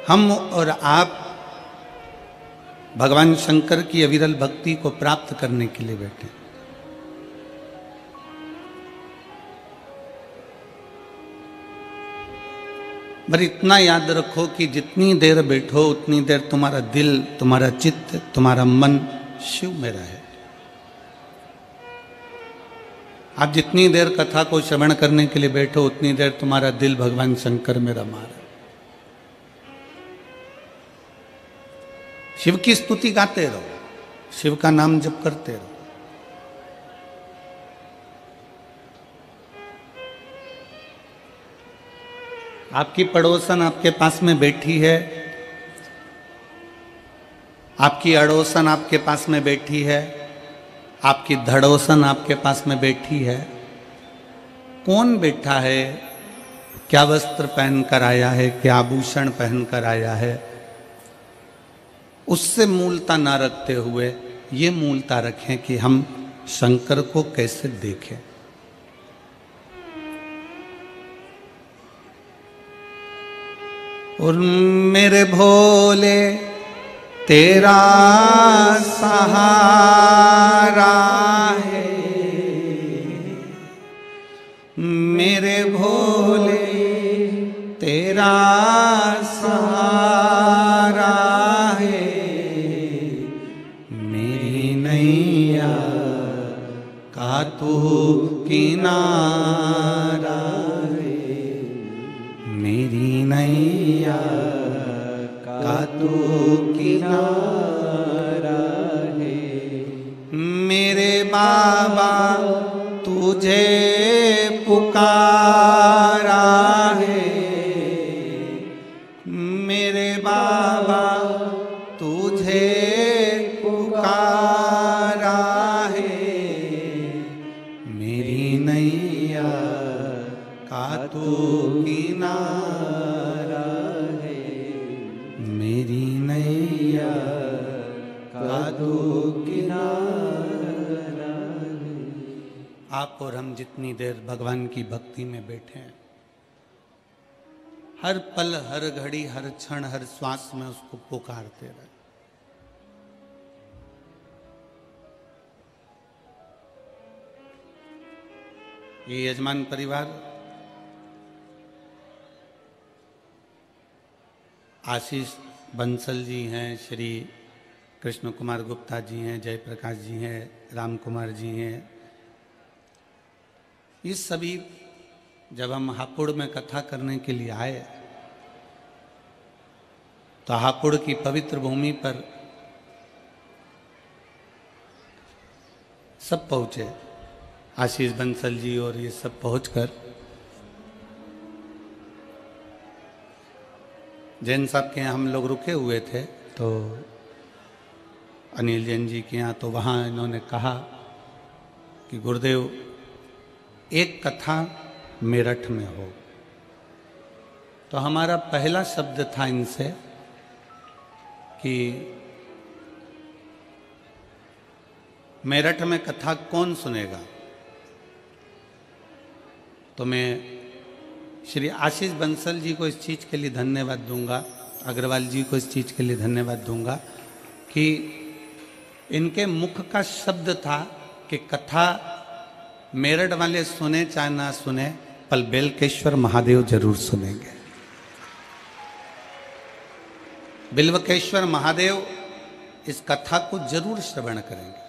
हम और आप भगवान शंकर की अविरल भक्ति को प्राप्त करने के लिए बैठे। पर इतना याद रखो कि जितनी देर बैठो उतनी देर तुम्हारा दिल, तुम्हारा चित्त, तुम्हारा मन शिव में रहे। आप जितनी देर कथा को श्रवण करने के लिए बैठो उतनी देर तुम्हारा दिल भगवान शंकर में रमा रहे। शिव की स्तुति गाते रहो, शिव का नाम जप करते रहो। आपकी पड़ोसन आपके पास में बैठी है, आपकी अड़ोसन आपके पास में बैठी है, आपकी धड़ोसन आपके पास में बैठी है। कौन बैठा है, क्या वस्त्र पहन कर आया है, क्या आभूषण पहन कर आया है, उससे मूलता ना रखते हुए ये मूलता रखें कि हम शंकर को कैसे देखें। और मेरे भोले तेरा सहारा है, मेरे भोले तेरा सहारा है, मेरी नैया का तू किनारा है, मेरी नैया का तू किनारा है। मेरे बाबा तुझे पुकारा है, मेरे बाबा तुझे पुकारा है, मेरी नैया का तू किनारा है, मेरी नैया का तू किनारा है। आप और हम जितनी देर भगवान की भक्ति में बैठे हैं, हर पल, हर घड़ी, हर क्षण, हर श्वास में उसको पुकारते रहे। ये यजमान परिवार आशीष बंसल जी हैं, श्री कृष्ण कुमार गुप्ता जी हैं, जयप्रकाश जी हैं, राम कुमार जी हैं। ये सभी जब हम हापुड़ में कथा करने के लिए आए तो हापुड़ की पवित्र भूमि पर सब पहुंचे। आशीष बंसल जी और ये सब पहुंचकर जैन साहब के यहाँ हम लोग रुके हुए थे, तो अनिल जैन जी के यहाँ, तो वहाँ इन्होंने कहा कि गुरुदेव एक कथा मेरठ में हो। तो हमारा पहला शब्द था इनसे कि मेरठ में कथा कौन सुनेगा। तो मैं श्री आशीष बंसल जी को इस चीज़ के लिए धन्यवाद दूंगा, अग्रवाल जी को इस चीज़ के लिए धन्यवाद दूंगा कि इनके मुख का शब्द था कि कथा मेरठ वाले सुने चाहे ना सुने, पर बेलकेश्वर महादेव जरूर सुनेंगे। बिल्वकेश्वर महादेव इस कथा को जरूर श्रवण करेंगे।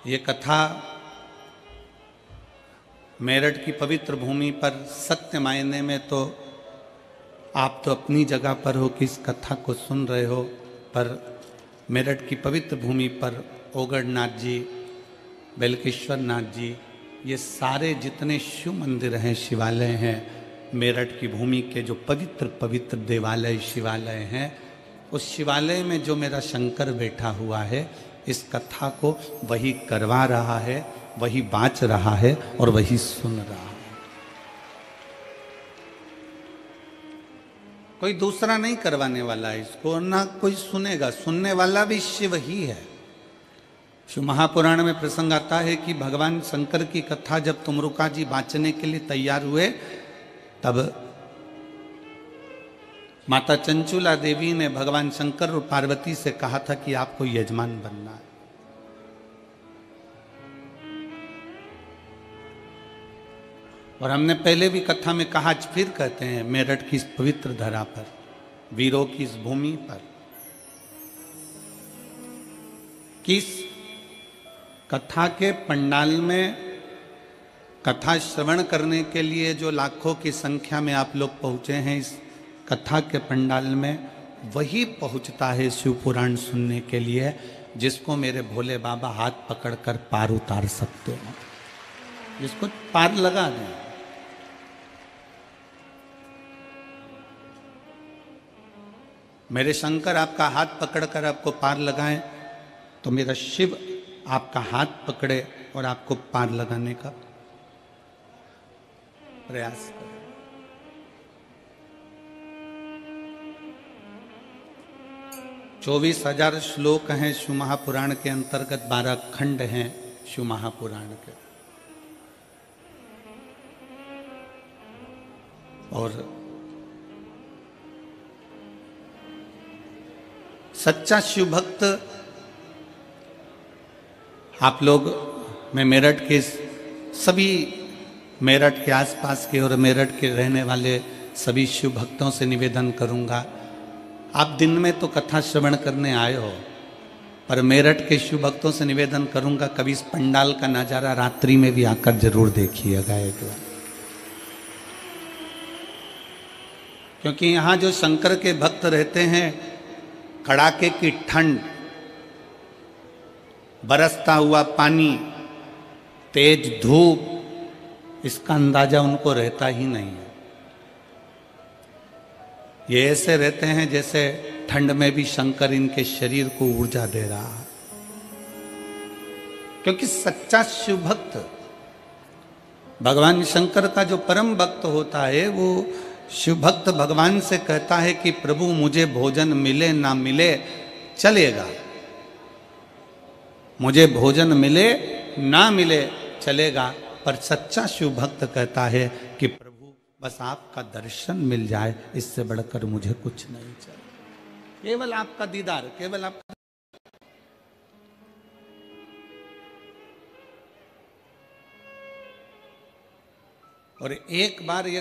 ये कथा मेरठ की पवित्र भूमि पर सत्य मायने में तो आप तो अपनी जगह पर हो कि इस कथा को सुन रहे हो, पर मेरठ की पवित्र भूमि पर ओगढ़नाथ जी, बेलकेश्वर नाथ जी, ये सारे जितने शिव मंदिर हैं, शिवालय हैं, मेरठ की भूमि के जो पवित्र पवित्र देवालय शिवालय हैं, उस शिवालय में जो मेरा शंकर बैठा हुआ है, इस कथा को वही करवा रहा है, वही बाँच रहा है और वही सुन रहा है। कोई दूसरा नहीं करवाने वाला है इसको, ना कोई सुनेगा। सुनने वाला भी शिव ही है। शिव महापुराण में प्रसंग आता है कि भगवान शंकर की कथा जब तुमरुका जी बाँचने के लिए तैयार हुए, तब माता चंचुला देवी ने भगवान शंकर और पार्वती से कहा था कि आपको यजमान बनना है। और हमने पहले भी कथा में कहा, आज फिर कहते हैं, मेरठ की इस पवित्र धरा पर, वीरों की इस भूमि पर, किस कथा के पंडाल में कथा श्रवण करने के लिए जो लाखों की संख्या में आप लोग पहुंचे हैं, इस कथा के पंडाल में वही पहुंचता है शिव पुराण सुनने के लिए जिसको मेरे भोले बाबा हाथ पकड़कर पार उतार सकते हो, जिसको पार लगा दें। मेरे शंकर आपका हाथ पकड़कर आपको पार लगाएं तो मेरा शिव आपका हाथ पकड़े और आपको पार लगाने का प्रयास करें। चौबीस 24,000 श्लोक हैं शिव महापुराण के अंतर्गत, 12 खंड हैं शिव महापुराण के। और सच्चा शिव भक्त आप लोग, मैं मेरठ के सभी, मेरठ के आसपास के और मेरठ के रहने वाले सभी शिव भक्तों से निवेदन करूंगा, आप दिन में तो कथा श्रवण करने आए हो, पर मेरठ के शिव भक्तों से निवेदन करूंगा कभी इस पंडाल का नजारा रात्रि में भी आकर जरूर देखिएगा एक बार। क्योंकि यहाँ जो शंकर के भक्त रहते हैं, कड़ाके की ठंड, बरसता हुआ पानी, तेज धूप, इसका अंदाजा उनको रहता ही नहीं है। ये ऐसे रहते हैं जैसे ठंड में भी शंकर इनके शरीर को ऊर्जा दे रहा है। क्योंकि सच्चा शिव भक्त, भगवान शंकर का जो परम भक्त होता है, वो शिव भक्त भगवान से कहता है कि प्रभु मुझे भोजन मिले ना मिले चलेगा, मुझे भोजन मिले ना मिले चलेगा, पर सच्चा शिव भक्त कहता है कि प्रभु बस आपका दर्शन मिल जाए, इससे बढ़कर मुझे कुछ नहीं चाहिए, केवल आपका दीदार, केवल आपका। और एक बार ये